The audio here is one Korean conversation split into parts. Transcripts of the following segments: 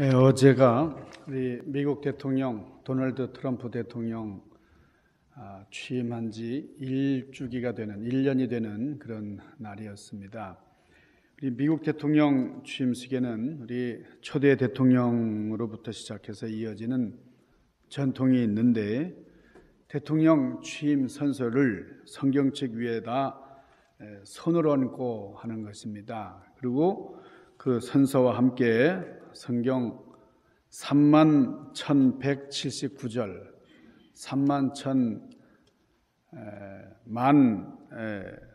네, 어제가 우리 미국 대통령 도널드 트럼프 대통령 취임한 지 1주기가 되는 1년이 되는 그런 날이었습니다. 우리 미국 대통령 취임식에는 우리 초대 대통령으로부터 시작해서 이어지는 전통이 있는데 대통령 취임 선서를 성경책 위에다 손을 얹고 하는 것입니다. 그리고 그 선서와 함께 성경 31,179절,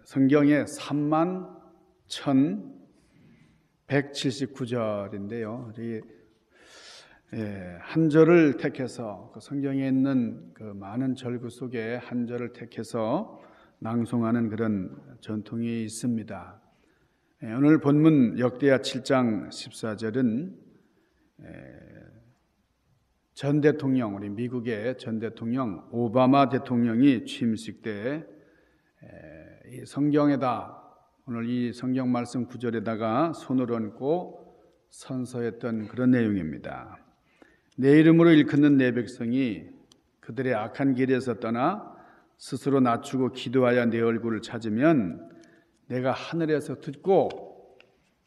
성경의 31,179절인데요. 한 절을 택해서 그 성경에 있는 그 많은 절구 속에 한 절을 택해서 낭송하는 그런 전통이 있습니다. 오늘 본문 역대하 7장 14절은 전 대통령, 우리 미국의 전 대통령 오바마 대통령이 취임식 때 이 성경에다 오늘 이 성경 말씀 구절에다가 손을 얹고 선서했던 그런 내용입니다. 내 이름으로 일컫는 내 백성이 그들의 악한 길에서 떠나 스스로 낮추고 기도하여 내 얼굴을 찾으면 내가 하늘에서 듣고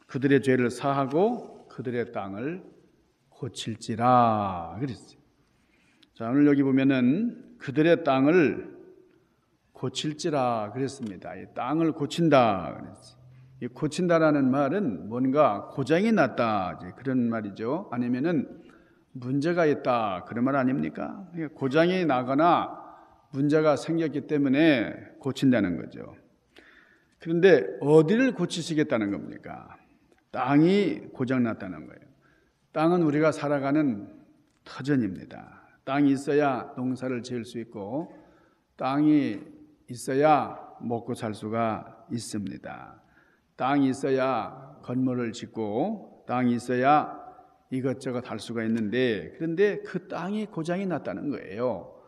그들의 죄를 사하고 그들의 땅을 고칠지라 그랬어요. 자, 오늘 여기 보면은 그들의 땅을 고칠지라 그랬습니다. 이 땅을 고친다 그랬어요. 이 고친다라는 말은 뭔가 고장이 났다 그런 말이죠. 아니면은 문제가 있다 그런 말 아닙니까? 고장이 나거나 문제가 생겼기 때문에 고친다는 거죠. 그런데 어디를 고치시겠다는 겁니까? 땅이 고장났다는 거예요. 땅은 우리가 살아가는 터전입니다. 땅이 있어야 농사를 지을 수 있고 땅이 있어야 먹고 살 수가 있습니다. 땅이 있어야 건물을 짓고 땅이 있어야 이것저것 할 수가 있는데 그런데 그 땅이 고장이 났다는 거예요.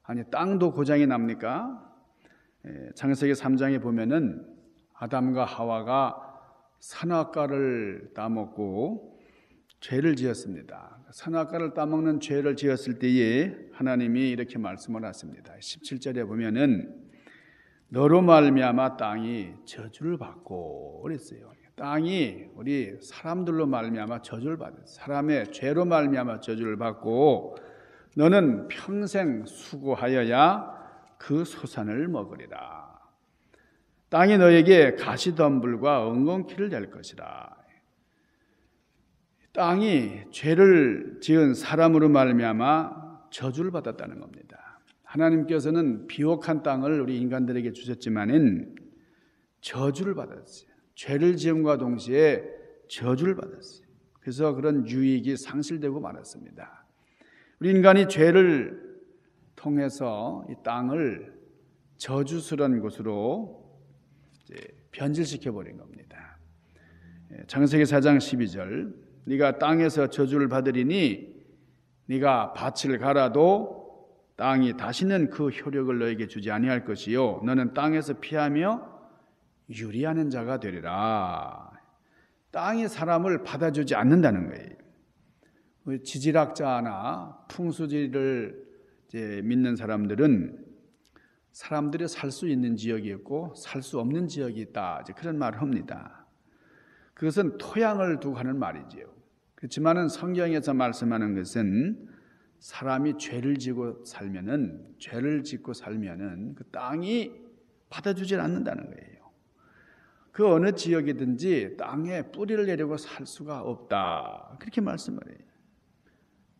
아니 땅도 고장이 납니까? 창세기 3장에 보면은 아담과 하와가 선악과를 따먹고 죄를 지었습니다. 선악과를 따먹는 죄를 지었을 때에 하나님이 이렇게 말씀을 하십니다. 17절에 보면은 너로 말미암아 땅이 저주를 받고 그랬어요. 땅이 우리 사람들로 말미암아 저주를 받았어요. 사람의 죄로 말미암아 저주를 받고 너는 평생 수고하여야 그 소산을 먹으리라. 땅이 너에게 가시덤불과 엉겅퀴를 될 것이라. 땅이 죄를 지은 사람으로 말미암아 저주를 받았다는 겁니다. 하나님께서는 비옥한 땅을 우리 인간들에게 주셨지만은 저주를 받았어요. 죄를 지음과 동시에 저주를 받았어요. 그래서 그런 유익이 상실되고 말았습니다. 우리 인간이 죄를 통해서 이 땅을 저주스러운 곳으로 변질시켜 버린 겁니다. 창세기 4장 12절 네가 땅에서 저주를 받으리니 네가 밭을 갈아도 땅이 다시는 그 효력을 너에게 주지 아니할 것이요 너는 땅에서 피하며 유리하는 자가 되리라. 땅이 사람을 받아주지 않는다는 거예요. 지질학자나 풍수지를 믿는 사람들은 사람들이 살 수 있는 지역이 있고 살 수 없는 지역이 있다 그런 말을 합니다. 그것은 토양을 두고 하는 말이지요. 그렇지만은 성경에서 말씀하는 것은 사람이 죄를 짓고 살면은 그 땅이 받아주질 않는다는 거예요. 그 어느 지역이든지 땅에 뿌리를 내리고 살 수가 없다 그렇게 말씀을 해요.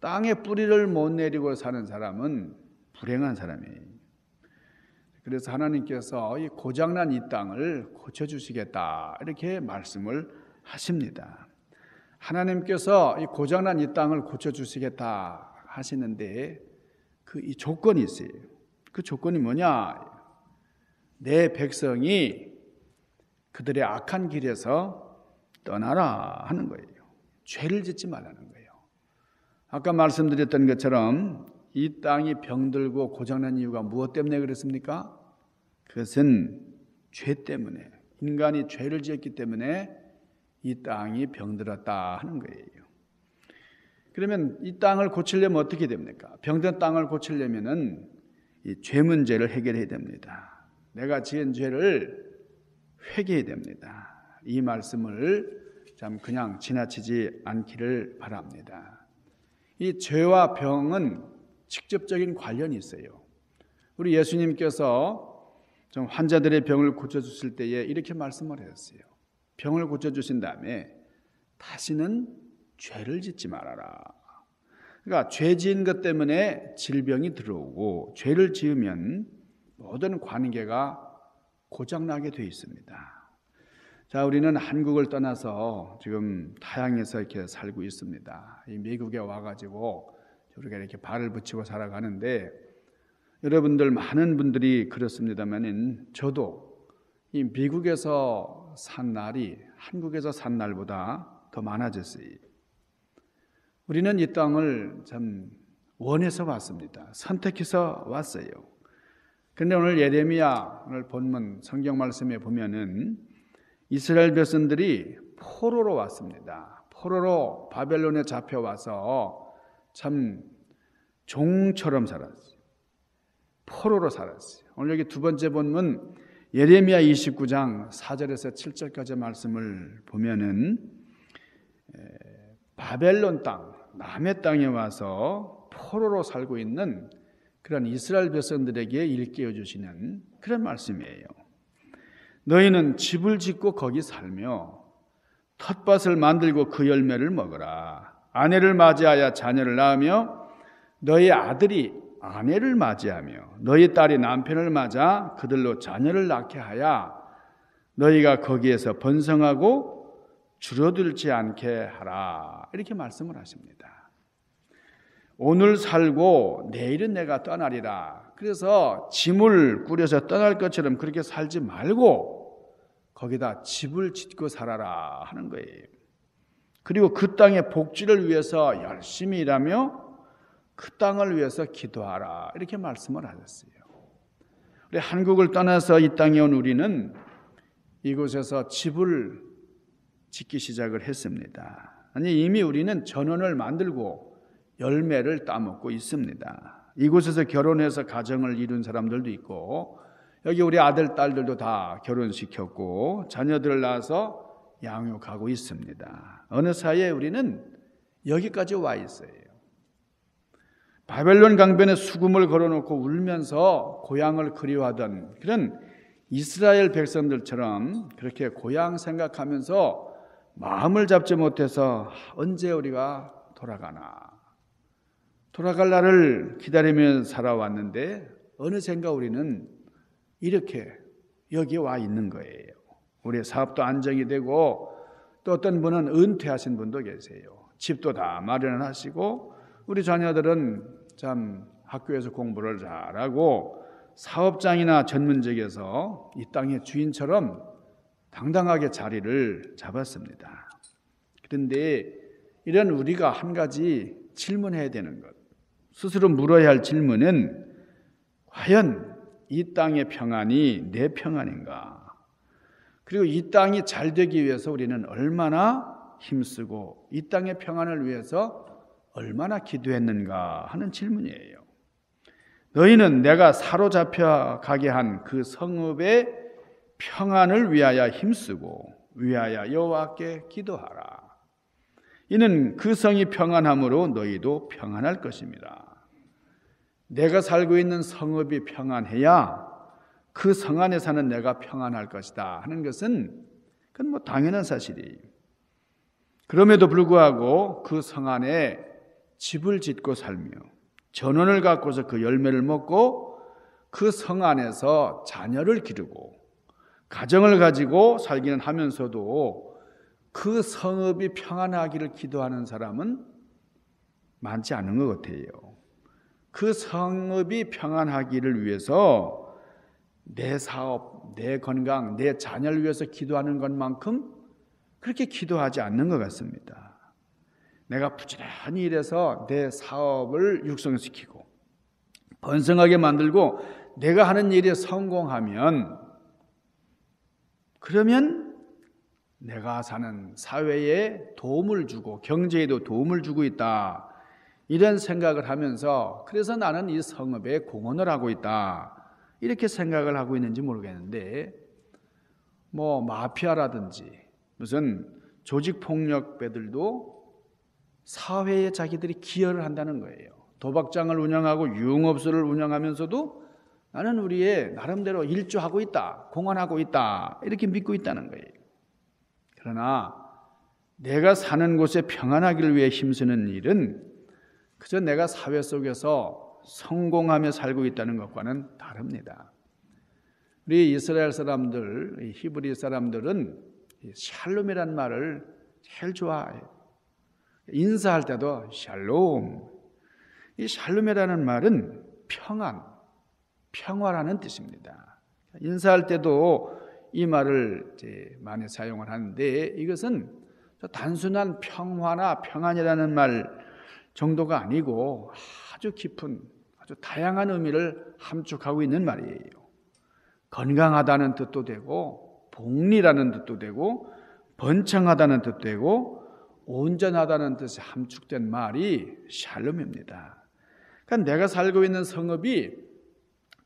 땅에 뿌리를 못 내리고 사는 사람은 불행한 사람이에요. 그래서 하나님께서 이 고장난 이 땅을 고쳐주시겠다 이렇게 말씀을 하십니다. 하나님께서 이 고장난 이 땅을 고쳐주시겠다 하시는데 이 조건이 있어요. 그 조건이 뭐냐? 내 백성이 그들의 악한 길에서 떠나라 하는 거예요. 죄를 짓지 말라는 거예요. 아까 말씀드렸던 것처럼 이 땅이 병들고 고장난 이유가 무엇 때문에 그렇습니까? 그것은 죄 때문에, 인간이 죄를 지었기 때문에 이 땅이 병들었다 하는 거예요. 그러면 이 땅을 고치려면 어떻게 됩니까? 병든 땅을 고치려면은 이 죄 문제를 해결해야 됩니다. 내가 지은 죄를 회개해야 됩니다. 이 말씀을 참 그냥 지나치지 않기를 바랍니다. 이 죄와 병은 직접적인 관련이 있어요. 우리 예수님께서 좀 환자들의 병을 고쳐주실 때에 이렇게 말씀을 하셨어요. 병을 고쳐주신 다음에 다시는 죄를 짓지 말아라. 그러니까 죄 지은 것 때문에 질병이 들어오고 죄를 지으면 모든 관계가 고장나게 되어 있습니다. 자, 우리는 한국을 떠나서 지금 타향에서 이렇게 살고 있습니다. 이 미국에 와가지고 우리가 이렇게 발을 붙이고 살아가는데 여러분들 많은 분들이 그렇습니다만 저도 이 미국에서 산 날이 한국에서 산 날보다 더 많아졌어요. 우리는 이 땅을 참 원해서 왔습니다. 선택해서 왔어요. 그런데 오늘 예레미야 오늘 본문 성경 말씀에 보면은 이스라엘 백성들이 포로로 왔습니다. 포로로 바벨론에 잡혀와서 참 종처럼 살았어요. 포로로 살았어요. 오늘 여기 두 번째 본문 예레미야 29장 4절에서 7절까지 말씀을 보면은 바벨론 땅, 남의 땅에 와서 포로로 살고 있는 그런 이스라엘 백성들에게 일깨워 주시는 그런 말씀이에요. 너희는 집을 짓고 거기 살며 텃밭을 만들고 그 열매를 먹어라. 아내를 맞이하여 자녀를 낳으며 너희 아들이 아내를 맞이하며 너희 딸이 남편을 맞아 그들로 자녀를 낳게 하여 너희가 거기에서 번성하고 줄어들지 않게 하라. 이렇게 말씀을 하십니다. 오늘 살고 내일은 내가 떠나리라. 그래서 짐을 꾸려서 떠날 것처럼 그렇게 살지 말고 거기다 집을 짓고 살아라 하는 거예요. 그리고 그 땅의 복지를 위해서 열심히 일하며 그 땅을 위해서 기도하라. 이렇게 말씀을 하셨어요. 우리 한국을 떠나서 이 땅에 온 우리는 이곳에서 집을 짓기 시작을 했습니다. 아니 이미 우리는 전원을 만들고 열매를 따먹고 있습니다. 이곳에서 결혼해서 가정을 이룬 사람들도 있고 여기 우리 아들, 딸들도 다 결혼시켰고 자녀들을 낳아서 양육하고 있습니다. 어느 사이에 우리는 여기까지 와 있어요. 바벨론 강변에 수금을 걸어놓고 울면서 고향을 그리워하던 그런 이스라엘 백성들처럼 그렇게 고향 생각하면서 마음을 잡지 못해서 언제 우리가 돌아가나 돌아갈 날을 기다리며 살아왔는데 어느샌가 우리는 이렇게 여기 와 있는 거예요. 우리의 사업도 안정이 되고 또 어떤 분은 은퇴하신 분도 계세요. 집도 다 마련하시고 우리 자녀들은 참 학교에서 공부를 잘하고 사업장이나 전문직에서 이 땅의 주인처럼 당당하게 자리를 잡았습니다. 그런데 이런 우리가 한 가지 질문해야 되는 것, 스스로 물어야 할 질문은 과연 이 땅의 평안이 내 평안인가? 그리고 이 땅이 잘 되기 위해서 우리는 얼마나 힘쓰고 이 땅의 평안을 위해서 얼마나 기도했는가 하는 질문이에요. 너희는 내가 사로잡혀 가게 한 그 성읍의 평안을 위하여 힘쓰고 위하여 여호와께 기도하라. 이는 그 성이 평안함으로 너희도 평안할 것입니다. 내가 살고 있는 성읍이 평안해야 그 성 안에 사는 내가 평안할 것이다 하는 것은 그건 뭐 당연한 사실이에요. 그럼에도 불구하고 그 성 안에 집을 짓고 살며 전원을 갖고서 그 열매를 먹고 그 성 안에서 자녀를 기르고 가정을 가지고 살기는 하면서도 그 성읍이 평안하기를 기도하는 사람은 많지 않은 것 같아요. 그 성읍이 평안하기를 위해서 내 사업, 내 건강, 내 자녀를 위해서 기도하는 것만큼 그렇게 기도하지 않는 것 같습니다. 내가 부지런히 일해서 내 사업을 육성시키고 번성하게 만들고 내가 하는 일에 성공하면 그러면 내가 사는 사회에 도움을 주고 경제에도 도움을 주고 있다. 이런 생각을 하면서 그래서 나는 이 성읍에 공헌을 하고 있다. 이렇게 생각을 하고 있는지 모르겠는데 마피아라든지 무슨 조직폭력배들도 사회에 자기들이 기여를 한다는 거예요. 도박장을 운영하고 유흥업소를 운영하면서도 나는 우리의 나름대로 일조하고 있다. 공헌하고 있다. 이렇게 믿고 있다는 거예요. 그러나 내가 사는 곳에 평안하기를 위해 힘쓰는 일은 그저 내가 사회 속에서 성공하며 살고 있다는 것과는 다릅니다. 우리 이스라엘 사람들, 히브리 사람들은 샬롬이라는 말을 제일 좋아해요. 인사할 때도 샬롬. 이 샬롬이라는 말은 평안, 평화라는 뜻입니다. 인사할 때도 이 말을 이제 많이 사용을 하는데 이것은 단순한 평화나 평안이라는 말 정도가 아니고 아주 깊은 아주 다양한 의미를 함축하고 있는 말이에요. 건강하다는 뜻도 되고 복리라는 뜻도 되고 번창하다는 뜻도 되고 온전하다는 뜻이 함축된 말이 샬롬입니다. 그러니까 내가 살고 있는 성읍이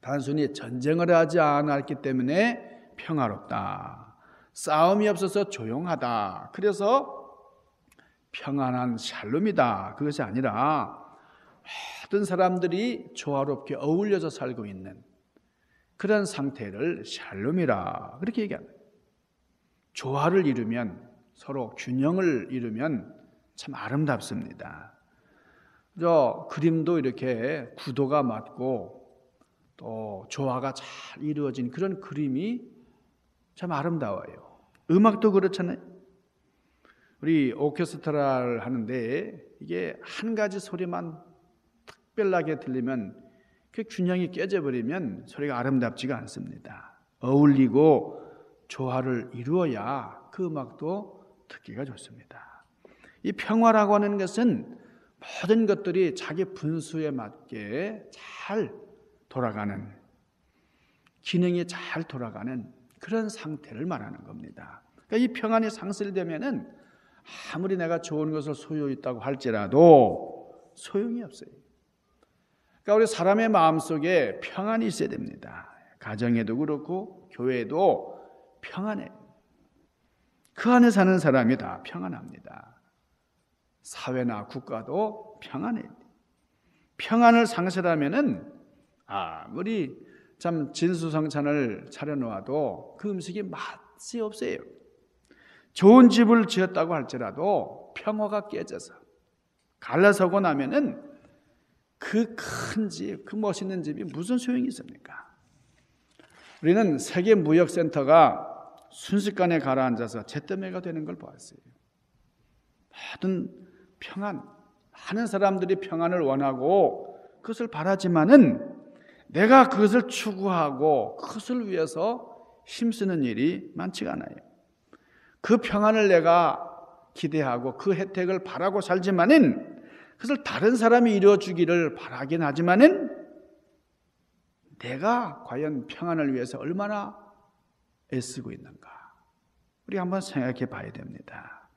단순히 전쟁을 하지 않았기 때문에 평화롭다. 싸움이 없어서 조용하다. 그래서 평안한 샬롬이다. 그것이 아니라 모든 사람들이 조화롭게 어울려서 살고 있는 그런 상태를 샬롬이라 그렇게 얘기합니다. 조화를 이루면 서로 균형을 이루면 참 아름답습니다. 저 그림도 이렇게 구도가 맞고 또 조화가 잘 이루어진 그런 그림이 참 아름다워요. 음악도 그렇잖아요. 우리 오케스트라를 하는데 이게 한 가지 소리만 특별하게 들리면 그 균형이 깨져버리면 소리가 아름답지가 않습니다. 어울리고 조화를 이루어야 그 음악도 듣기가 좋습니다. 이 평화라고 하는 것은 모든 것들이 자기 분수에 맞게 잘 돌아가는, 기능이 잘 돌아가는 그런 상태를 말하는 겁니다. 그러니까 이 평안이 상실되면은 아무리 내가 좋은 것을 소유 있다고 할지라도 소용이 없어요. 그러니까 우리 사람의 마음속에 평안이 있어야 됩니다. 가정에도 그렇고 교회에도 평안해. 그 안에 사는 사람이 다 평안합니다. 사회나 국가도 평안해. 평안을 상실하면은 아무리 참 진수성찬을 차려놓아도 그 음식이 맛이 없어요. 좋은 집을 지었다고 할지라도 평화가 깨져서 갈라서고 나면은 그 큰 집, 그 멋있는 집이 무슨 소용이 있습니까? 우리는 세계무역센터가 순식간에 가라앉아서 잿더미가 되는 걸 보았어요. 모든 평안, 많은 사람들이 평안을 원하고 그것을 바라지만은 내가 그것을 추구하고 그것을 위해서 힘쓰는 일이 많지가 않아요. 그 평안을 내가 기대하고 그 혜택을 바라고 살지만은 그것을 다른 사람이 이루어주기를 바라긴 하지만은 내가 과연 평안을 위해서 얼마나 애쓰고 있는가? 우리 한번 생각해 봐야 됩니다.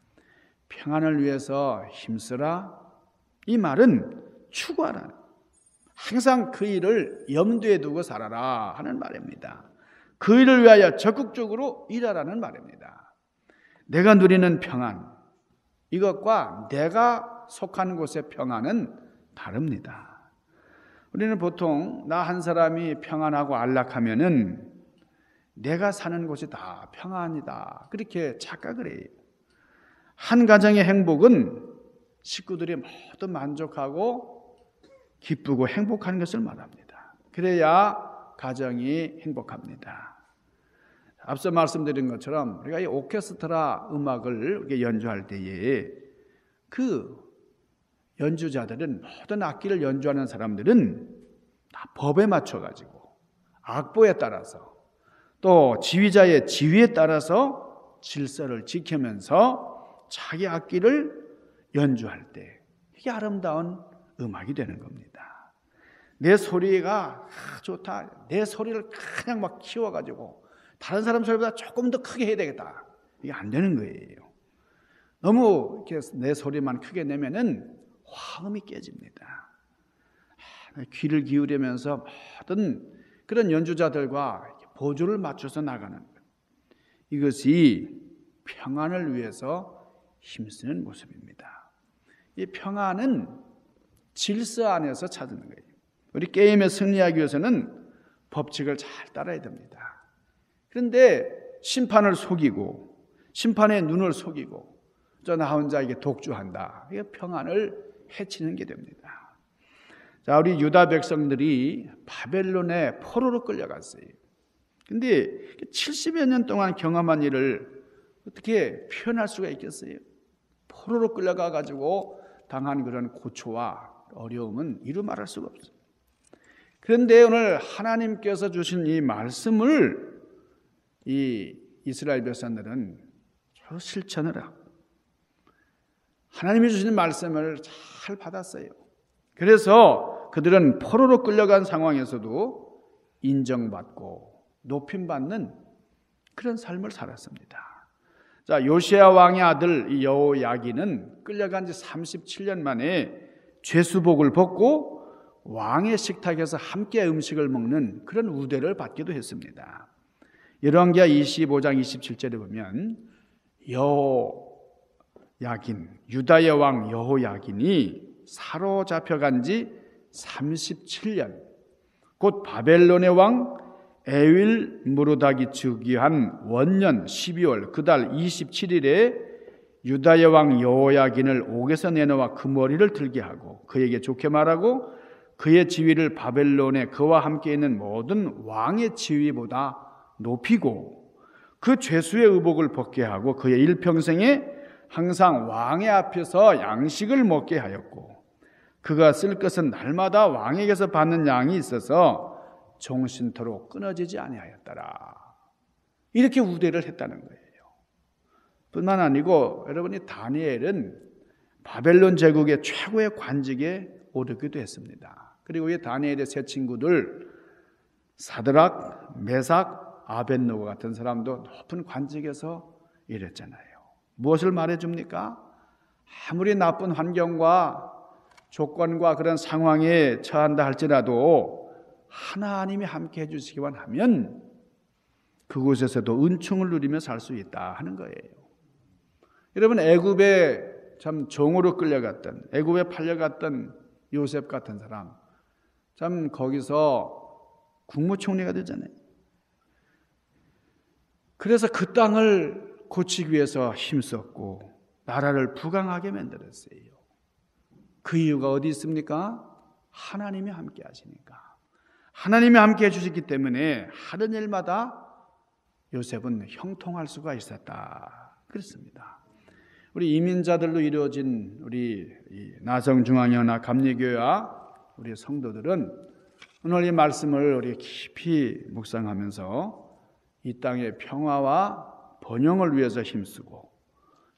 평안을 위해서 힘쓰라. 이 말은 추구하라. 항상 그 일을 염두에 두고 살아라 하는 말입니다. 그 일을 위하여 적극적으로 일하라는 말입니다. 내가 누리는 평안, 이것과 내가 속한 곳의 평안은 다릅니다. 우리는 보통 나 한 사람이 평안하고 안락하면은 내가 사는 곳이 다 평안이다, 그렇게 착각을 해요. 한 가정의 행복은 식구들이 모두 만족하고 기쁘고 행복한 것을 말합니다. 그래야 가정이 행복합니다. 앞서 말씀드린 것처럼 우리가 이 오케스트라 음악을 연주할 때에 그 연주자들은, 모든 악기를 연주하는 사람들은 다 법에 맞춰가지고 악보에 따라서 또 지휘자의 지휘에 따라서 질서를 지키면서 자기 악기를 연주할 때 이게 아름다운 음악이 되는 겁니다. 내 소리가 좋다, 내 소리를 그냥 막 키워가지고 다른 사람 소리보다 조금 더 크게 해야 되겠다, 이게 안 되는 거예요. 너무 이렇게 내 소리만 크게 내면은 화음이 깨집니다. 귀를 기울이면서 모든 그런 연주자들과 보조를 맞춰서 나가는 것. 이것이 평안을 위해서 힘쓰는 모습입니다. 이 평안은 질서 안에서 찾는 거예요. 우리 게임에 승리하기 위해서는 법칙을 잘 따라야 됩니다. 그런데 심판을 속이고 심판의 눈을 속이고 저 나 혼자 이게 독주한다. 이게 평안을 해치는 게 됩니다. 자, 우리 유다 백성들이 바벨론의 포로로 끌려갔어요. 근데 70여 년 동안 경험한 일을 어떻게 표현할 수가 있겠어요? 포로로 끌려가 가지고 당한 그런 고초와 어려움은 이루 말할 수가 없어요. 그런데 오늘 하나님께서 주신 이 말씀을 이 이스라엘 백성들은 실천을 하고 하나님이 주신 말씀을 잘 받았어요. 그래서 그들은 포로로 끌려간 상황에서도 인정받고 높임받는 그런 삶을 살았습니다. 자, 요시야 왕의 아들 여호야긴은 끌려간 지 37년 만에 죄수복을 벗고 왕의 식탁에서 함께 음식을 먹는 그런 우대를 받기도 했습니다. 열왕기하 25장 27절에 보면 여호야긴, 유다의 왕 여호야긴이 사로잡혀간 지 37년, 곧 바벨론의 왕 에윌 무로닥이 즉위한 원년 12월 그달 27일에 유다의 왕 여호야긴을 옥에서 내놓아 그 머리를 들게 하고 그에게 좋게 말하고 그의 지위를 바벨론에 그와 함께 있는 모든 왕의 지위보다 높이고 그 죄수의 의복을 벗게 하고 그의 일평생에 항상 왕의 앞에서 양식을 먹게 하였고 그가 쓸 것은 날마다 왕에게서 받는 양이 있어서 종신토록 끊어지지 아니하였더라. 이렇게 우대를 했다는 거예요. 뿐만 아니고 여러분이 다니엘은 바벨론 제국의 최고의 관직에 오르기도 했습니다. 그리고 이 다니엘의 세 친구들 사드락, 메삭, 아벳노고 같은 사람도 높은 관직에서 일했잖아요. 무엇을 말해줍니까? 아무리 나쁜 환경과 조건과 그런 상황에 처한다 할지라도 하나님이 함께 해주시기만 하면 그곳에서도 은총을 누리며 살 수 있다 하는 거예요. 여러분, 애굽에 참 종으로 끌려갔던, 애굽에 팔려갔던 요셉 같은 사람, 참 거기서 국무총리가 되잖아요. 그래서 그 땅을 고치기 위해서 힘썼고 나라를 부강하게 만들었어요. 그 이유가 어디 있습니까? 하나님이 함께 하시니까. 하나님이 함께 해주셨기 때문에 하는 일마다 요셉은 형통할 수가 있었다. 그렇습니다. 우리 이민자들로 이루어진 우리 나성중앙연합 감리교회와 우리 성도들은 오늘 이 말씀을 우리 깊이 묵상하면서 이 땅의 평화와 번영을 위해서 힘쓰고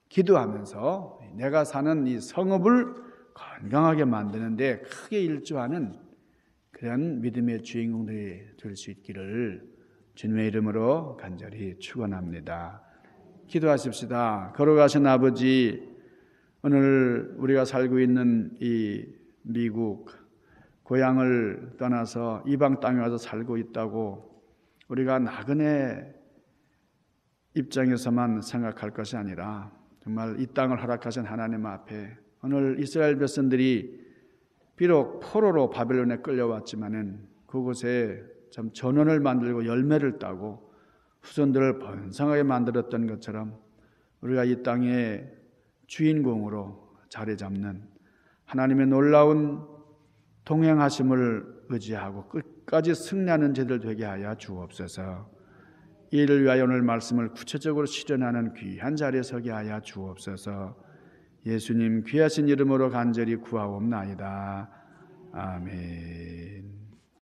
기도하면서 내가 사는 이 성읍을 건강하게 만드는 데 크게 일조하는 그런 믿음의 주인공들이 될 수 있기를 주님의 이름으로 간절히 축원합니다. 기도하십시다. 걸어가신 아버지, 오늘 우리가 살고 있는 이 미국 고향을 떠나서 이방 땅에 와서 살고 있다고 우리가 나그네 입장에서만 생각할 것이 아니라 정말 이 땅을 허락하신 하나님 앞에 오늘 이스라엘 백성들이 비록 포로로 바벨론에 끌려왔지만은 그곳에 참 전원을 만들고 열매를 따고 후손들을 번성하게 만들었던 것처럼 우리가 이 땅의 주인공으로 자리 잡는 하나님의 놀라운 동행하심을 의지하고 끝까지 승리하는 제들 되게 하여 주옵소서. 이를 위하여 오늘 말씀을 구체적으로 실현하는 귀한 자리에 서게 하여 주옵소서. 예수님 귀하신 이름으로 간절히 구하옵나이다. 아멘.